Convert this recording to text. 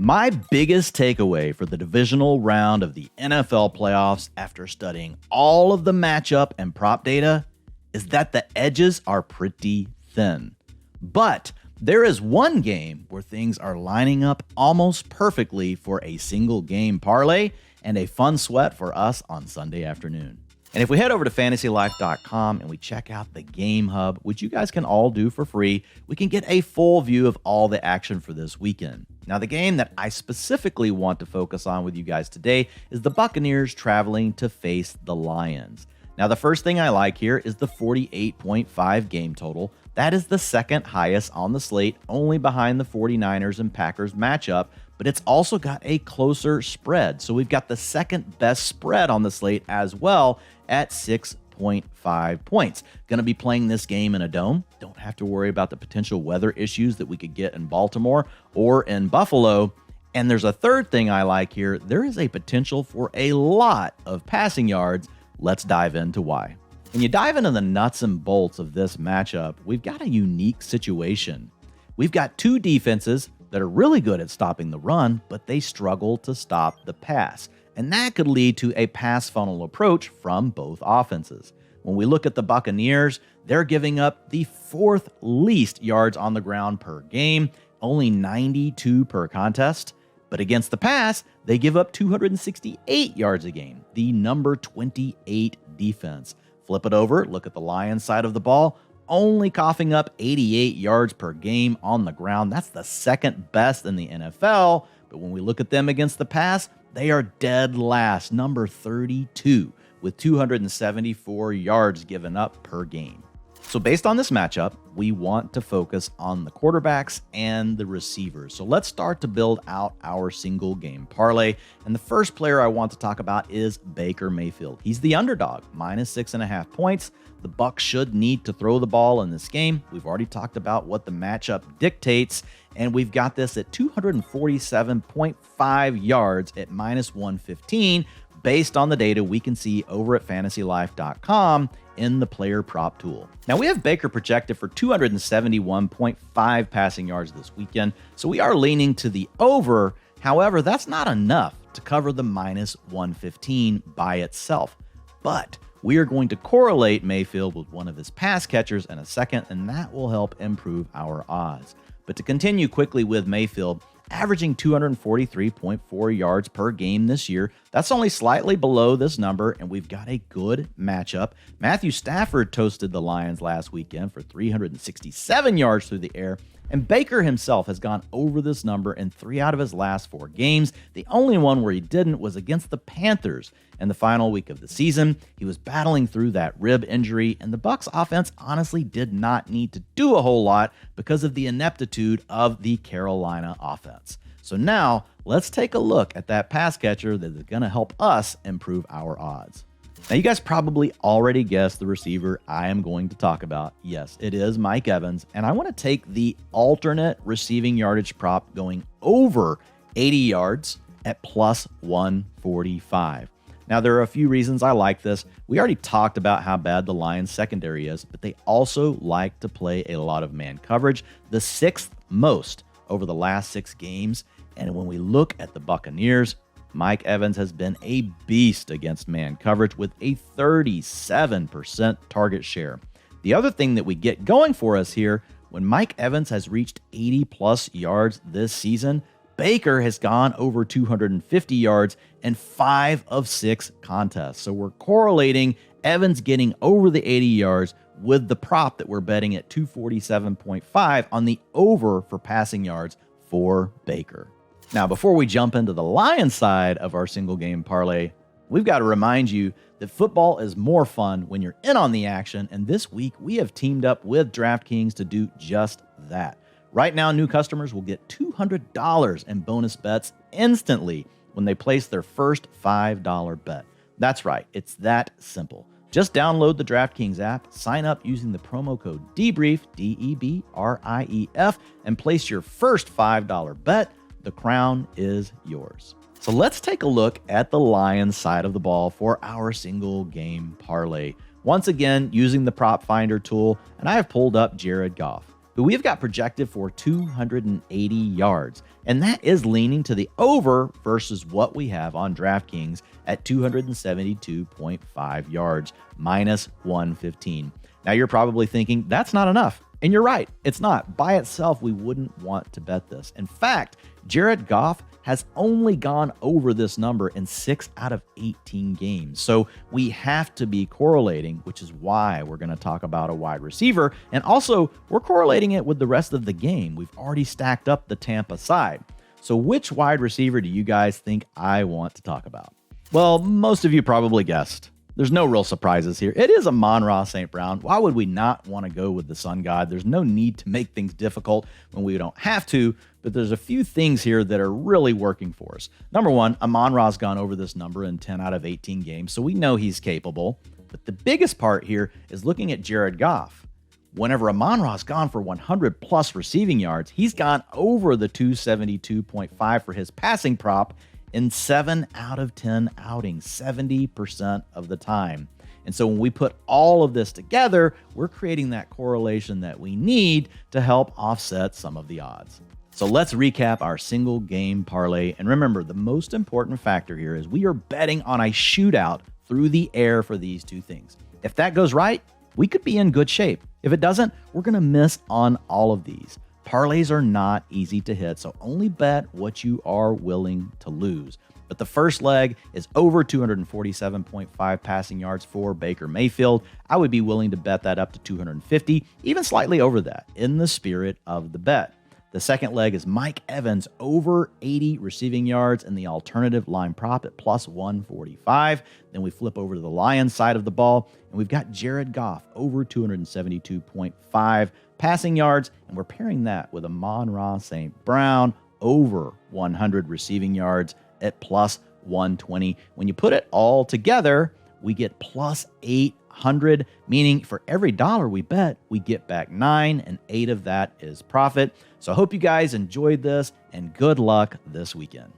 My biggest takeaway for the divisional round of the NFL playoffs after studying all of the matchup and prop data is that the edges are pretty thin. But there is one game where things are lining up almost perfectly for a single game parlay and a fun sweat for us on Sunday afternoon. And if we head over to fantasylife.com and we check out the Game Hub, which you guys can all do for free, we can get a full view of all the action for this weekend. Now, the game that I specifically want to focus on with you guys today is the Buccaneers traveling to face the Lions. Now, the first thing I like here is the 48.5 game total. That is the second highest on the slate, only behind the 49ers and Packers matchup, but it's also got a closer spread. So we've got the second best spread on the slate as well at 6.5 points. Going to be playing this game in a dome. Don't have to worry about the potential weather issues that we could get in Baltimore or in Buffalo. And there's a third thing I like here. There is a potential for a lot of passing yards. Let's dive into why. When you dive into the nuts and bolts of this matchup, we've got a unique situation. We've got two defenses that are really good at stopping the run, but they struggle to stop the pass. And that could lead to a pass funnel approach from both offenses. When we look at the Buccaneers, they're giving up the fourth least yards on the ground per game, only 92 per contest. But against the pass, they give up 268 yards a game, the number 28 defense. Flip it over, look at the Lions side of the ball, only coughing up 88 yards per game on the ground. That's the second best in the NFL. But when we look at them against the pass, they are dead last, number 32, with 274 yards given up per game. So based on this matchup, we want to focus on the quarterbacks and the receivers. So let's start to build out our single game parlay. And the first player I want to talk about is Baker Mayfield. He's the underdog, minus 6.5 points. The Bucs should need to throw the ball in this game. We've already talked about what the matchup dictates, and we've got this at 247.5 yards at minus 115 based on the data we can see over at fantasylife.com in the player prop tool. Now, we have Baker projected for 271.5 passing yards this weekend, so we are leaning to the over. However, that's not enough to cover the minus 115 by itself. But we are going to correlate Mayfield with one of his pass catchers in a second, and that will help improve our odds. But to continue quickly with Mayfield, averaging 243.4 yards per game this year, that's only slightly below this number, and we've got a good matchup. Matthew Stafford toasted the Lions last weekend for 367 yards through the air, and Baker himself has gone over this number in 3 out of his last 4 games. The only one where he didn't was against the Panthers in the final week of the season. He was battling through that rib injury, and the Bucs offense honestly did not need to do a whole lot because of the ineptitude of the Carolina offense. So now let's take a look at that pass catcher that is going to help us improve our odds. Now, you guys probably already guessed the receiver I am going to talk about. Yes, it is Mike Evans, and I want to take the alternate receiving yardage prop going over 80 yards at plus 145. Now, there are a few reasons I like this. We already talked about how bad the Lions secondary is, but they also like to play a lot of man coverage, the 6th most over the last 6 games. And when we look at the Buccaneers, Mike Evans has been a beast against man coverage with a 37% target share. The other thing that we get going for us here, when Mike Evans has reached 80 plus yards this season, Baker has gone over 250 yards in 5 of 6 contests. So we're correlating Evans getting over the 80 yards with the prop that we're betting at 247.5 on the over for passing yards for Baker. Now, before we jump into the Lions side of our single game parlay, we've got to remind you that football is more fun when you're in on the action, and this week we have teamed up with DraftKings to do just that. Right now, new customers will get $200 in bonus bets instantly when they place their first $5 bet. That's right, it's that simple. Just download the DraftKings app, sign up using the promo code DEBRIEF, DEBRIEF, and place your first $5 bet. The crown is yours. So let's take a look at the Lions side of the ball for our single game parlay. Once again, using the prop finder tool, and I have pulled up Jared Goff. who we've got projected for 280 yards. And that is leaning to the over versus what we have on DraftKings at 272.5 yards, minus 115. Now you're probably thinking, that's not enough. And you're right, it's not. By itself, we wouldn't want to bet this. In fact, Jared Goff has only gone over this number in 6 out of 18 games. So we have to be correlating, which is why we're going to talk about a wide receiver. And also, we're correlating it with the rest of the game. We've already stacked up the Tampa side. So which wide receiver do you guys think I want to talk about? Well, most of you probably guessed. There's no real surprises here. It is Amon-Ra St. Brown. Why would we not want to go with the Sun God? There's no need to make things difficult when we don't have to, but there's a few things here that are really working for us. Number one, Amon-Ra's gone over this number in 10 out of 18 games, so we know he's capable. But the biggest part here is looking at Jared Goff. Whenever Amon-Ra's gone for 100 plus receiving yards, he's gone over the 272.5 for his passing prop in 7 out of 10 outings, 70% of the time. And so when we put all of this together, we're creating that correlation that we need to help offset some of the odds. So let's recap our single game parlay. And remember, the most important factor here is we are betting on a shootout through the air for these two things. If that goes right, we could be in good shape. If it doesn't, we're going to miss on all of these. Parlays are not easy to hit, so only bet what you are willing to lose. But the first leg is over 247.5 passing yards for Baker Mayfield. I would be willing to bet that up to 250, even slightly over that, in the spirit of the bet. The second leg is Mike Evans over 80 receiving yards in the alternative line prop at plus 145. Then we flip over to the Lions side of the ball, and we've got Jared Goff over 272.5 passing yards, and we're pairing that with Amon-Ra St. Brown over 100 receiving yards at plus 120. When you put it all together, we get plus 800, meaning for every dollar we bet, we get back 9, and 8 of that is profit. So I hope you guys enjoyed this, and good luck this weekend.